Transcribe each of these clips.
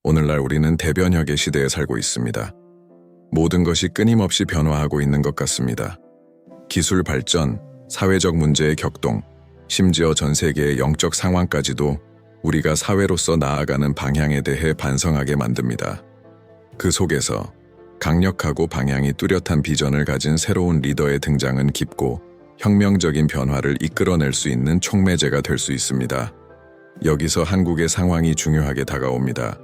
오늘날 우리는 대변혁의 시대에 살고 있습니다. 모든 것이 끊임없이 변화하고 있는 것 같습니다. 기술 발전, 사회적 문제의 격동, 심지어 전 세계의 영적 상황까지도 우리가 사회로서 나아가는 방향에 대해 반성하게 만듭니다. 그 속에서 강력하고 방향이 뚜렷한 비전을 가진 새로운 리더의 등장은 깊고 혁명적인 변화를 이끌어낼 수 있는 촉매제가 될 수 있습니다. 여기서 한국의 상황이 중요하게 다가옵니다.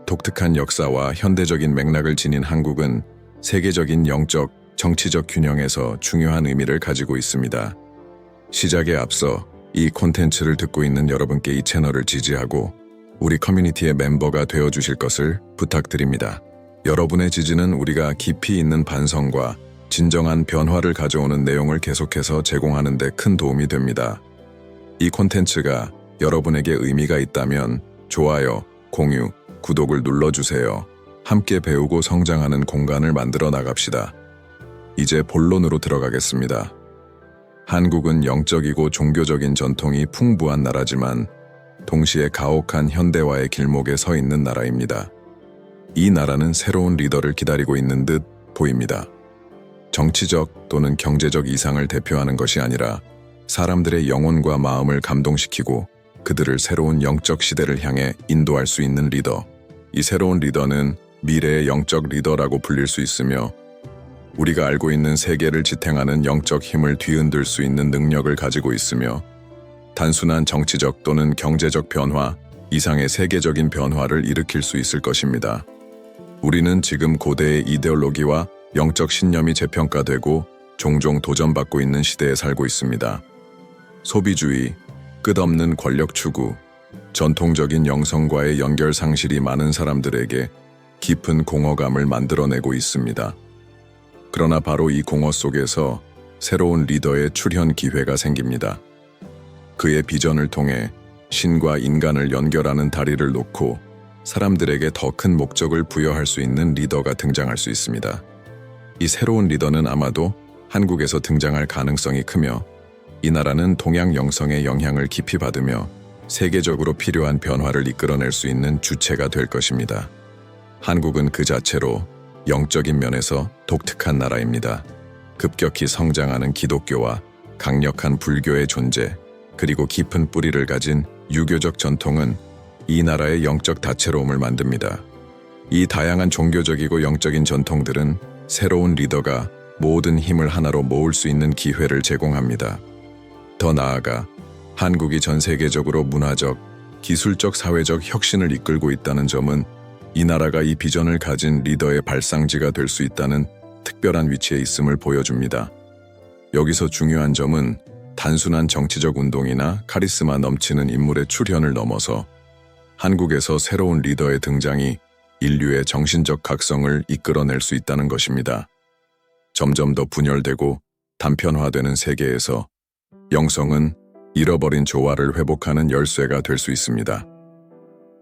독특한 역사와 현대적인 맥락을 지닌 한국은 세계적인 영적, 정치적 균형에서 중요한 의미를 가지고 있습니다. 시작에 앞서 이 콘텐츠를 듣고 있는 여러분께 이 채널을 지지하고 우리 커뮤니티의 멤버가 되어주실 것을 부탁드립니다. 여러분의 지지는 우리가 깊이 있는 반성과 진정한 변화를 가져오는 내용을 계속해서 제공하는 데 큰 도움이 됩니다. 이 콘텐츠가 여러분에게 의미가 있다면 좋아요, 공유, 구독을 눌러주세요. 함께 배우고 성장하는 공간을 만들어 나갑시다. 이제 본론으로 들어가겠습니다. 한국은 영적이고 종교적인 전통이 풍부한 나라지만 동시에 가혹한 현대화의 길목에 서 있는 나라입니다. 이 나라는 새로운 리더를 기다리고 있는 듯 보입니다. 정치적 또는 경제적 이상을 대표하는 것이 아니라 사람들의 영혼과 마음을 감동시키고 그들을 새로운 영적 시대를 향해 인도할 수 있는 리더. 이 새로운 리더는 미래의 영적 리더라고 불릴 수 있으며 우리가 알고 있는 세계를 지탱하는 영적 힘을 뒤흔들 수 있는 능력을 가지고 있으며 단순한 정치적 또는 경제적 변화 이상의 세계적인 변화를 일으킬 수 있을 것입니다. 우리는 지금 고대의 이데올로기와 영적 신념이 재평가되고 종종 도전받고 있는 시대에 살고 있습니다. 소비주의, 끝없는 권력 추구, 전통적인 영성과의 연결 상실이 많은 사람들에게 깊은 공허감을 만들어내고 있습니다. 그러나 바로 이 공허 속에서 새로운 리더의 출현 기회가 생깁니다. 그의 비전을 통해 신과 인간을 연결하는 다리를 놓고 사람들에게 더 큰 목적을 부여할 수 있는 리더가 등장할 수 있습니다. 이 새로운 리더는 아마도 한국에서 등장할 가능성이 크며 이 나라는 동양 영성의 영향을 깊이 받으며 세계적으로 필요한 변화를 이끌어낼 수 있는 주체가 될 것입니다. 한국은 그 자체로 영적인 면에서 독특한 나라입니다. 급격히 성장하는 기독교와 강력한 불교의 존재, 그리고 깊은 뿌리를 가진 유교적 전통은 이 나라의 영적 다채로움을 만듭니다. 이 다양한 종교적이고 영적인 전통들은 새로운 리더가 모든 힘을 하나로 모을 수 있는 기회를 제공합니다. 더 나아가 한국이 전 세계적으로 문화적, 기술적, 사회적 혁신을 이끌고 있다는 점은 이 나라가 이 비전을 가진 리더의 발상지가 될 수 있다는 특별한 위치에 있음을 보여줍니다. 여기서 중요한 점은 단순한 정치적 운동이나 카리스마 넘치는 인물의 출현을 넘어서 한국에서 새로운 리더의 등장이 인류의 정신적 각성을 이끌어낼 수 있다는 것입니다. 점점 더 분열되고 단편화되는 세계에서 영성은 잃어버린 조화를 회복하는 열쇠가 될 수 있습니다.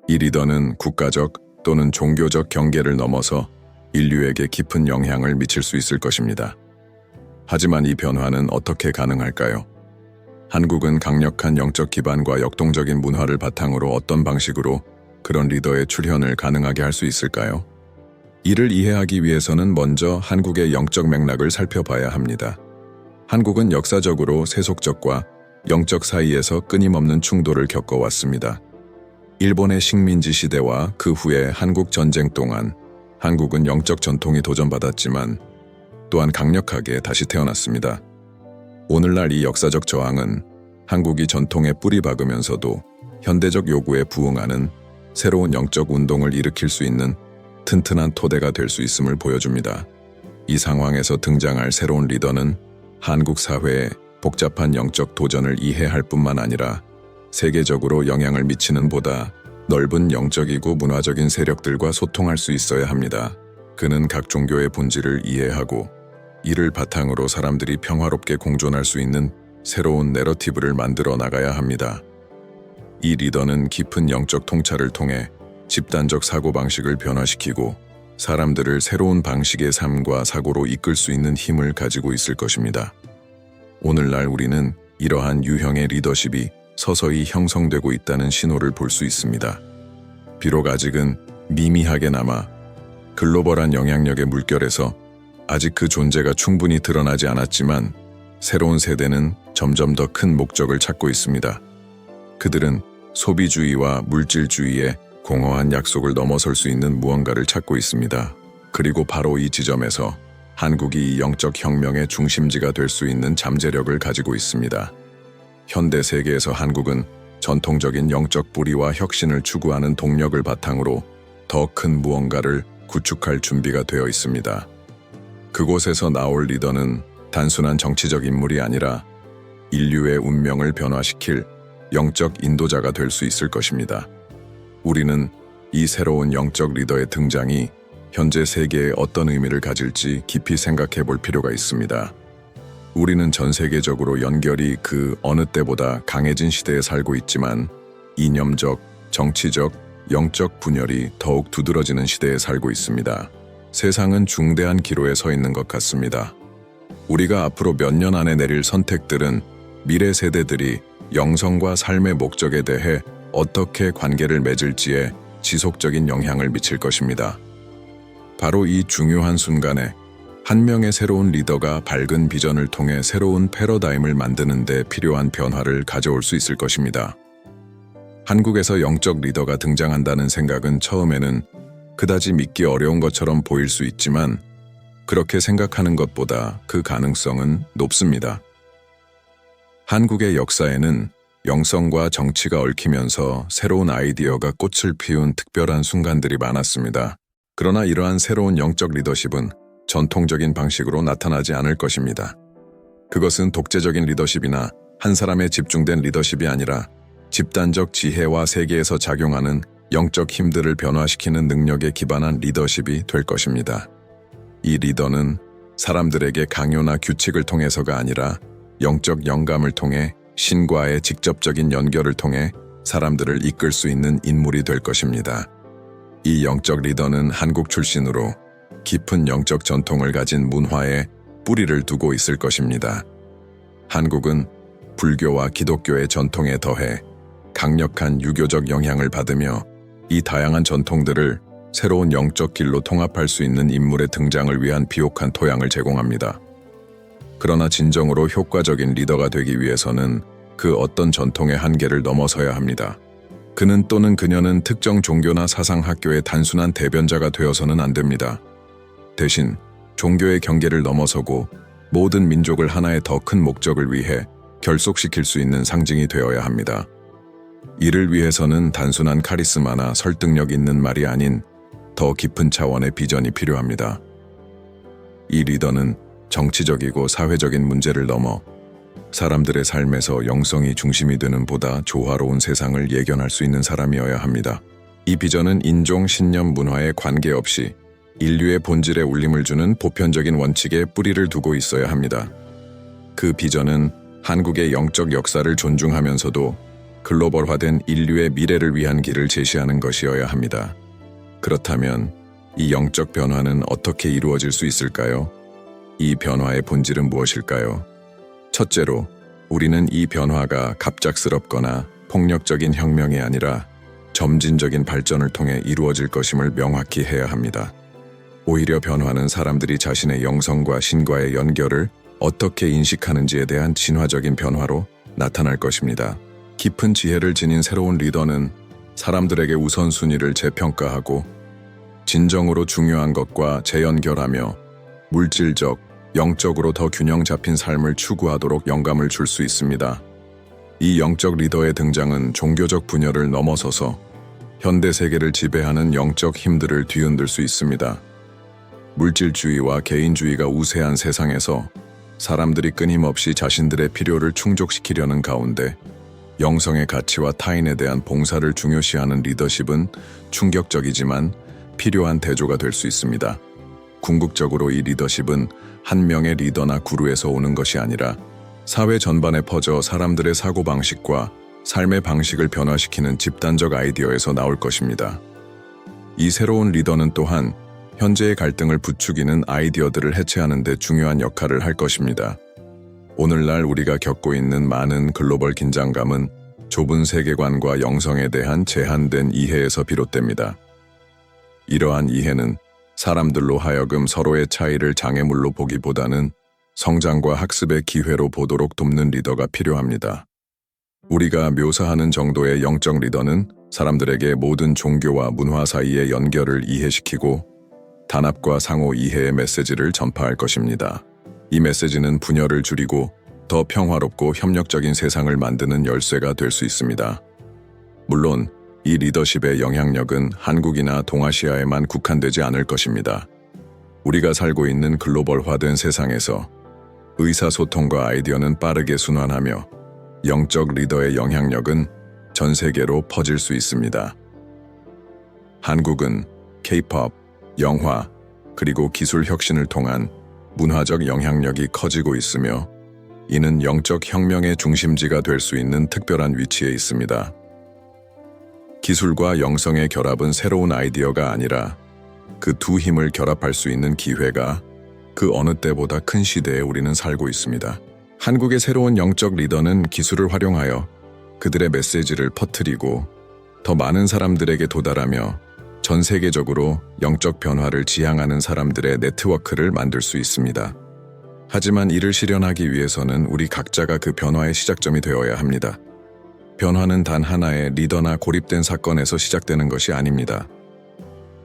이 리더는 국가적 또는 종교적 경계를 넘어서 인류에게 깊은 영향을 미칠 수 있을 것입니다. 하지만 이 변화는 어떻게 가능할까요? 한국은 강력한 영적 기반과 역동적인 문화를 바탕으로 어떤 방식으로 그런 리더의 출현을 가능하게 할 수 있을까요? 이를 이해하기 위해서는 먼저 한국의 영적 맥락을 살펴봐야 합니다. 한국은 역사적으로 세속적과 영적 사이에서 끊임없는 충돌을 겪어왔습니다. 일본의 식민지 시대와 그 후에 한국 전쟁 동안 한국은 영적 전통이 도전받았지만 또한 강력하게 다시 태어났습니다. 오늘날 이 역사적 저항은 한국이 전통에 뿌리 박으면서도 현대적 요구에 부응하는 새로운 영적 운동을 일으킬 수 있는 튼튼한 토대가 될 수 있음을 보여줍니다. 이 상황에서 등장할 새로운 리더는 한국 사회의 복잡한 영적 도전을 이해할 뿐만 아니라 세계적으로 영향을 미치는 보다 넓은 영적이고 문화적인 세력들과 소통할 수 있어야 합니다. 그는 각 종교의 본질을 이해하고 이를 바탕으로 사람들이 평화롭게 공존할 수 있는 새로운 내러티브를 만들어 나가야 합니다. 이 리더는 깊은 영적 통찰을 통해 집단적 사고방식을 변화시키고 사람들을 새로운 방식의 삶과 사고로 이끌 수 있는 힘을 가지고 있을 것입니다. 오늘날 우리는 이러한 유형의 리더십이 서서히 형성되고 있다는 신호를 볼 수 있습니다. 비록 아직은 미미하게 남아 글로벌한 영향력의 물결에서 아직 그 존재가 충분히 드러나지 않았지만 새로운 세대는 점점 더 큰 목적을 찾고 있습니다. 그들은 소비주의와 물질주의의 공허한 약속을 넘어설 수 있는 무언가를 찾고 있습니다. 그리고 바로 이 지점에서 한국이 이 영적 혁명의 중심지가 될 수 있는 잠재력을 가지고 있습니다. 현대 세계에서 한국은 전통적인 영적 뿌리와 혁신을 추구하는 동력을 바탕으로 더 큰 무언가를 구축할 준비가 되어 있습니다. 그곳에서 나올 리더는 단순한 정치적 인물이 아니라 인류의 운명을 변화시킬 영적 인도자가 될 수 있을 것입니다. 우리는 이 새로운 영적 리더의 등장이 현재 세계에 어떤 의미를 가질지 깊이 생각해 볼 필요가 있습니다. 우리는 전 세계적으로 연결이 그 어느 때보다 강해진 시대에 살고 있지만 이념적, 정치적, 영적 분열이 더욱 두드러지는 시대에 살고 있습니다. 세상은 중대한 기로에 서 있는 것 같습니다. 우리가 앞으로 몇 년 안에 내릴 선택들은 미래 세대들이 영성과 삶의 목적에 대해 어떻게 관계를 맺을지에 지속적인 영향을 미칠 것입니다. 바로 이 중요한 순간에 한 명의 새로운 리더가 밝은 비전을 통해 새로운 패러다임을 만드는 데 필요한 변화를 가져올 수 있을 것입니다. 한국에서 영적 리더가 등장한다는 생각은 처음에는 그다지 믿기 어려운 것처럼 보일 수 있지만 그렇게 생각하는 것보다 그 가능성은 높습니다. 한국의 역사에는 영성과 정치가 얽히면서 새로운 아이디어가 꽃을 피운 특별한 순간들이 많았습니다. 그러나 이러한 새로운 영적 리더십은 전통적인 방식으로 나타나지 않을 것입니다. 그것은 독재적인 리더십이나 한 사람에 집중된 리더십이 아니라 집단적 지혜와 세계에서 작용하는 영적 힘들을 변화시키는 능력에 기반한 리더십이 될 것입니다. 이 리더는 사람들에게 강요나 규칙을 통해서가 아니라 영적 영감을 통해 신과의 직접적인 연결을 통해 사람들을 이끌 수 있는 인물이 될 것입니다. 이 영적 리더는 한국 출신으로 깊은 영적 전통을 가진 문화에 뿌리를 두고 있을 것입니다. 한국은 불교와 기독교의 전통에 더해 강력한 유교적 영향을 받으며 이 다양한 전통들을 새로운 영적 길로 통합할 수 있는 인물의 등장을 위한 비옥한 토양을 제공합니다. 그러나 진정으로 효과적인 리더가 되기 위해서는 그 어떤 전통의 한계를 넘어서야 합니다. 그는 또는 그녀는 특정 종교나 사상 학교의 단순한 대변자가 되어서는 안 됩니다. 대신 종교의 경계를 넘어서고 모든 민족을 하나의 더 큰 목적을 위해 결속시킬 수 있는 상징이 되어야 합니다. 이를 위해서는 단순한 카리스마나 설득력 있는 말이 아닌 더 깊은 차원의 비전이 필요합니다. 이 리더는 정치적이고 사회적인 문제를 넘어 사람들의 삶에서 영성이 중심이 되는 보다 조화로운 세상을 예견할 수 있는 사람이어야 합니다. 이 비전은 인종, 신념, 문화에 관계없이 인류의 본질에 울림을 주는 보편적인 원칙에 뿌리를 두고 있어야 합니다. 그 비전은 한국의 영적 역사를 존중하면서도 글로벌화된 인류의 미래를 위한 길을 제시하는 것이어야 합니다. 그렇다면 이 영적 변화는 어떻게 이루어질 수 있을까요? 이 변화의 본질은 무엇일까요? 첫째로, 우리는 이 변화가 갑작스럽거나 폭력적인 혁명이 아니라 점진적인 발전을 통해 이루어질 것임을 명확히 해야 합니다. 오히려 변화는 사람들이 자신의 영성과 신과의 연결을 어떻게 인식하는지에 대한 진화적인 변화로 나타날 것입니다. 깊은 지혜를 지닌 새로운 리더는 사람들에게 우선순위를 재평가하고 진정으로 중요한 것과 재연결하며 물질적, 영적으로 더 균형 잡힌 삶을 추구하도록 영감을 줄 수 있습니다. 이 영적 리더의 등장은 종교적 분열을 넘어서서 현대 세계를 지배하는 영적 힘들을 뒤흔들 수 있습니다. 물질주의와 개인주의가 우세한 세상에서 사람들이 끊임없이 자신들의 필요를 충족시키려는 가운데 영성의 가치와 타인에 대한 봉사를 중요시하는 리더십은 충격적이지만 필요한 대조가 될 수 있습니다. 궁극적으로 이 리더십은 한 명의 리더나 구루에서 오는 것이 아니라 사회 전반에 퍼져 사람들의 사고방식과 삶의 방식을 변화시키는 집단적 아이디어에서 나올 것입니다. 이 새로운 리더는 또한 현재의 갈등을 부추기는 아이디어들을 해체하는 데 중요한 역할을 할 것입니다. 오늘날 우리가 겪고 있는 많은 글로벌 긴장감은 좁은 세계관과 영성에 대한 제한된 이해에서 비롯됩니다. 이러한 이해는 사람들로 하여금 서로의 차이를 장애물로 보기보다는 성장과 학습의 기회로 보도록 돕는 리더가 필요합니다. 우리가 묘사하는 정도의 영적 리더는 사람들에게 모든 종교와 문화 사이의 연결을 이해시키고 단합과 상호 이해의 메시지를 전파할 것입니다. 이 메시지는 분열을 줄이고 더 평화롭고 협력적인 세상을 만드는 열쇠가 될 수 있습니다. 물론 이 리더십의 영향력은 한국이나 동아시아에만 국한되지 않을 것입니다. 우리가 살고 있는 글로벌화된 세상에서 의사소통과 아이디어는 빠르게 순환하며 영적 리더의 영향력은 전 세계로 퍼질 수 있습니다. 한국은 K-pop, 영화, 그리고 기술 혁신을 통한 문화적 영향력이 커지고 있으며 이는 영적 혁명의 중심지가 될 수 있는 특별한 위치에 있습니다. 기술과 영성의 결합은 새로운 아이디어가 아니라 그 두 힘을 결합할 수 있는 기회가 그 어느 때보다 큰 시대에 우리는 살고 있습니다. 한국의 새로운 영적 리더는 기술을 활용하여 그들의 메시지를 퍼뜨리고 더 많은 사람들에게 도달하며 전 세계적으로 영적 변화를 지향하는 사람들의 네트워크를 만들 수 있습니다. 하지만 이를 실현하기 위해서는 우리 각자가 그 변화의 시작점이 되어야 합니다. 변화는 단 하나의 리더나 고립된 사건에서 시작되는 것이 아닙니다.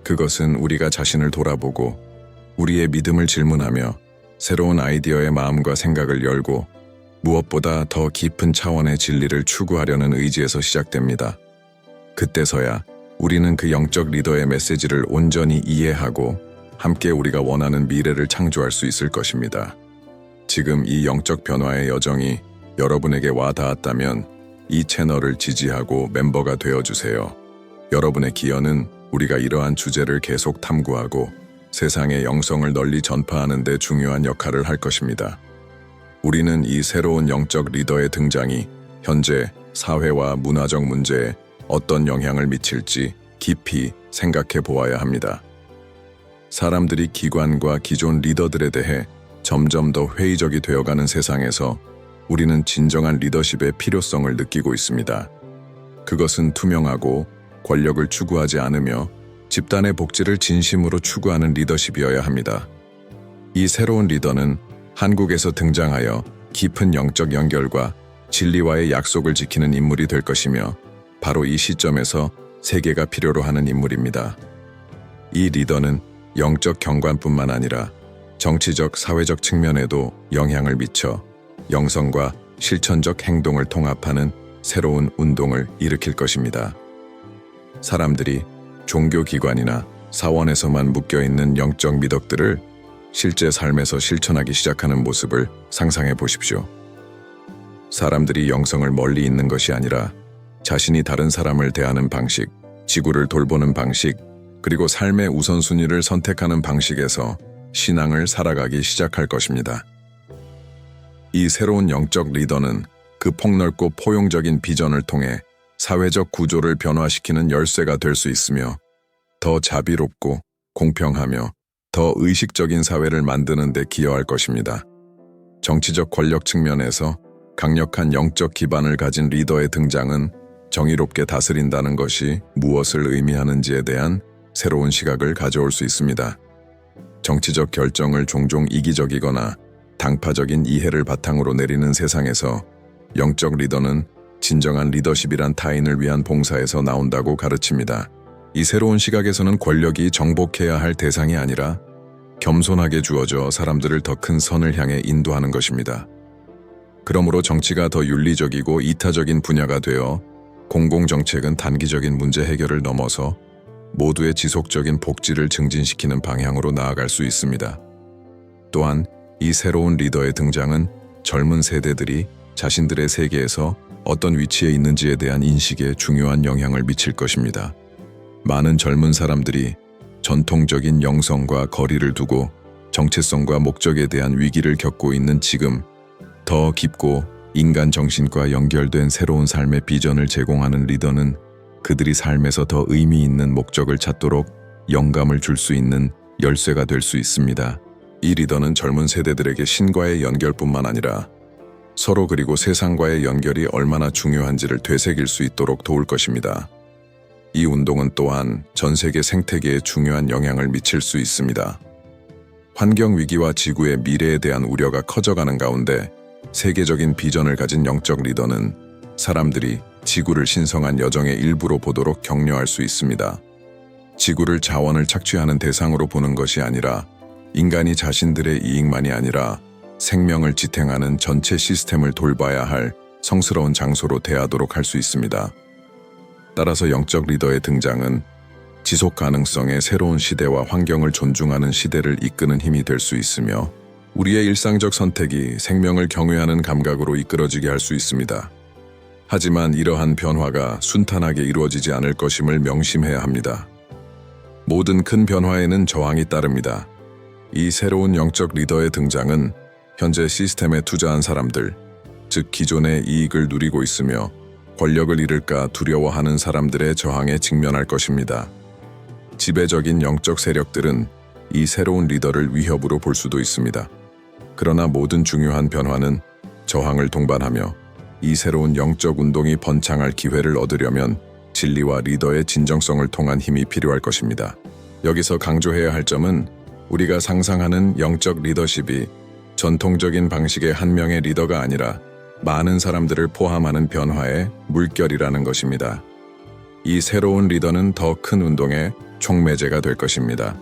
그것은 우리가 자신을 돌아보고 우리의 믿음을 질문하며 새로운 아이디어의 마음과 생각을 열고 무엇보다 더 깊은 차원의 진리를 추구하려는 의지에서 시작됩니다. 그때서야 우리는 그 영적 리더의 메시지를 온전히 이해하고 함께 우리가 원하는 미래를 창조할 수 있을 것입니다. 지금 이 영적 변화의 여정이 여러분에게 와 닿았다면 이 채널을 지지하고 멤버가 되어주세요. 여러분의 기여는 우리가 이러한 주제를 계속 탐구하고 세상의 영성을 널리 전파하는 데 중요한 역할을 할 것입니다. 우리는 이 새로운 영적 리더의 등장이 현재 사회와 문화적 문제에 어떤 영향을 미칠지 깊이 생각해 보아야 합니다. 사람들이 기관과 기존 리더들에 대해 점점 더 회의적이 되어가는 세상에서 우리는 진정한 리더십의 필요성을 느끼고 있습니다. 그것은 투명하고 권력을 추구하지 않으며 집단의 복지를 진심으로 추구하는 리더십이어야 합니다. 이 새로운 리더는 한국에서 등장하여 깊은 영적 연결과 진리와의 약속을 지키는 인물이 될 것이며 바로 이 시점에서 세계가 필요로 하는 인물입니다. 이 리더는 영적 경관뿐만 아니라 정치적, 사회적 측면에도 영향을 미쳐 영성과 실천적 행동을 통합하는 새로운 운동을 일으킬 것입니다. 사람들이 종교기관이나 사원에서만 묶여있는 영적 미덕들을 실제 삶에서 실천하기 시작하는 모습을 상상해 보십시오. 사람들이 영성을 멀리 있는 것이 아니라 자신이 다른 사람을 대하는 방식, 지구를 돌보는 방식, 그리고 삶의 우선순위를 선택하는 방식에서 신앙을 살아가기 시작할 것입니다. 이 새로운 영적 리더는 그 폭넓고 포용적인 비전을 통해 사회적 구조를 변화시키는 열쇠가 될 수 있으며 더 자비롭고 공평하며 더 의식적인 사회를 만드는 데 기여할 것입니다. 정치적 권력 측면에서 강력한 영적 기반을 가진 리더의 등장은 정의롭게 다스린다는 것이 무엇을 의미하는지에 대한 새로운 시각을 가져올 수 있습니다. 정치적 결정을 종종 이기적이거나 당파적인 이해를 바탕으로 내리는 세상에서 영적 리더는 진정한 리더십이란 타인을 위한 봉사에서 나온다고 가르칩니다. 이 새로운 시각에서는 권력이 정복해야 할 대상이 아니라 겸손하게 주어져 사람들을 더 큰 선을 향해 인도하는 것입니다. 그러므로 정치가 더 윤리적이고 이타적인 분야가 되어 공공정책은 단기적인 문제 해결을 넘어서 모두의 지속적인 복지를 증진시키는 방향으로 나아갈 수 있습니다. 또한 이 새로운 리더의 등장은 젊은 세대들이 자신들의 세계에서 어떤 위치에 있는지에 대한 인식에 중요한 영향을 미칠 것입니다. 많은 젊은 사람들이 전통적인 영성과 거리를 두고 정체성과 목적에 대한 위기를 겪고 있는 지금 더 깊고 인간 정신과 연결된 새로운 삶의 비전을 제공하는 리더는 그들이 삶에서 더 의미 있는 목적을 찾도록 영감을 줄 수 있는 열쇠가 될 수 있습니다. 이 리더는 젊은 세대들에게 신과의 연결뿐만 아니라 서로 그리고 세상과의 연결이 얼마나 중요한지를 되새길 수 있도록 도울 것입니다. 이 운동은 또한 전 세계 생태계에 중요한 영향을 미칠 수 있습니다. 환경 위기와 지구의 미래에 대한 우려가 커져가는 가운데 세계적인 비전을 가진 영적 리더는 사람들이 지구를 신성한 여정의 일부로 보도록 격려할 수 있습니다. 지구를 자원을 착취하는 대상으로 보는 것이 아니라 인간이 자신들의 이익만이 아니라 생명을 지탱하는 전체 시스템을 돌봐야 할 성스러운 장소로 대하도록 할 수 있습니다. 따라서 영적 리더의 등장은 지속 가능성의 새로운 시대와 환경을 존중하는 시대를 이끄는 힘이 될 수 있으며 우리의 일상적 선택이 생명을 경외하는 감각으로 이끌어지게 할 수 있습니다. 하지만 이러한 변화가 순탄하게 이루어지지 않을 것임을 명심해야 합니다. 모든 큰 변화에는 저항이 따릅니다. 이 새로운 영적 리더의 등장은 현재 시스템에 투자한 사람들, 즉 기존의 이익을 누리고 있으며 권력을 잃을까 두려워하는 사람들의 저항에 직면할 것입니다. 지배적인 영적 세력들은 이 새로운 리더를 위협으로 볼 수도 있습니다. 그러나 모든 중요한 변화는 저항을 동반하며 이 새로운 영적 운동이 번창할 기회를 얻으려면 진리와 리더의 진정성을 통한 힘이 필요할 것입니다. 여기서 강조해야 할 점은 우리가 상상하는 영적 리더십이 전통적인 방식의 한 명의 리더가 아니라 많은 사람들을 포함하는 변화의 물결이라는 것입니다. 이 새로운 리더는 더 큰 운동의 촉매제가 될 것입니다.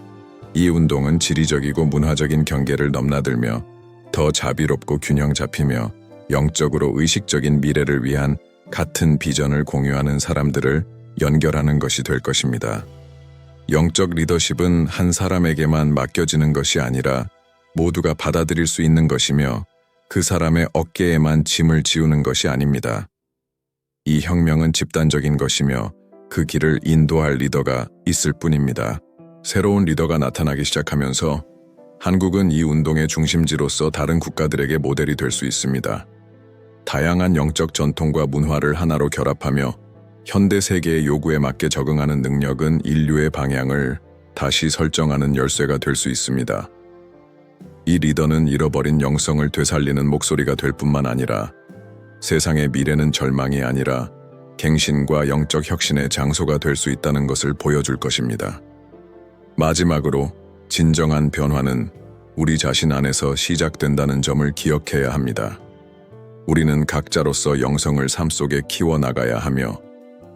이 운동은 지리적이고 문화적인 경계를 넘나들며 더 자비롭고 균형 잡히며 영적으로 의식적인 미래를 위한 같은 비전을 공유하는 사람들을 연결하는 것이 될 것입니다. 영적 리더십은 한 사람에게만 맡겨지는 것이 아니라 모두가 받아들일 수 있는 것이며 그 사람의 어깨에만 짐을 지우는 것이 아닙니다. 이 혁명은 집단적인 것이며 그 길을 인도할 리더가 있을 뿐입니다. 새로운 리더가 나타나기 시작하면서 한국은 이 운동의 중심지로서 다른 국가들에게 모델이 될 수 있습니다. 다양한 영적 전통과 문화를 하나로 결합하며 현대 세계의 요구에 맞게 적응하는 능력은 인류의 방향을 다시 설정하는 열쇠가 될 수 있습니다. 이 리더는 잃어버린 영성을 되살리는 목소리가 될 뿐만 아니라 세상의 미래는 절망이 아니라 갱신과 영적 혁신의 장소가 될 수 있다는 것을 보여줄 것입니다. 마지막으로 진정한 변화는 우리 자신 안에서 시작된다는 점을 기억해야 합니다. 우리는 각자로서 영성을 삶 속에 키워나가야 하며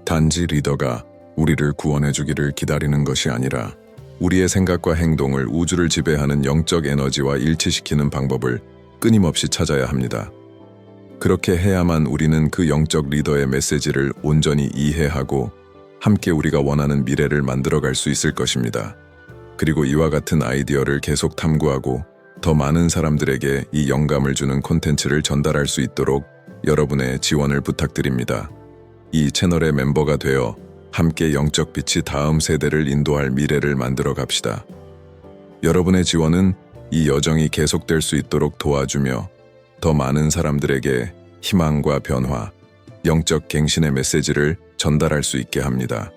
단지 리더가 우리를 구원해 주기를 기다리는 것이 아니라 우리의 생각과 행동을 우주를 지배하는 영적 에너지와 일치시키는 방법을 끊임없이 찾아야 합니다. 그렇게 해야만 우리는 그 영적 리더의 메시지를 온전히 이해하고 함께 우리가 원하는 미래를 만들어갈 수 있을 것입니다. 그리고 이와 같은 아이디어를 계속 탐구하고 더 많은 사람들에게 이 영감을 주는 콘텐츠를 전달할 수 있도록 여러분의 지원을 부탁드립니다. 이 채널의 멤버가 되어 함께 영적 빛이 다음 세대를 인도할 미래를 만들어 갑시다. 여러분의 지원은 이 여정이 계속될 수 있도록 도와주며 더 많은 사람들에게 희망과 변화, 영적 갱신의 메시지를 전달할 수 있게 합니다.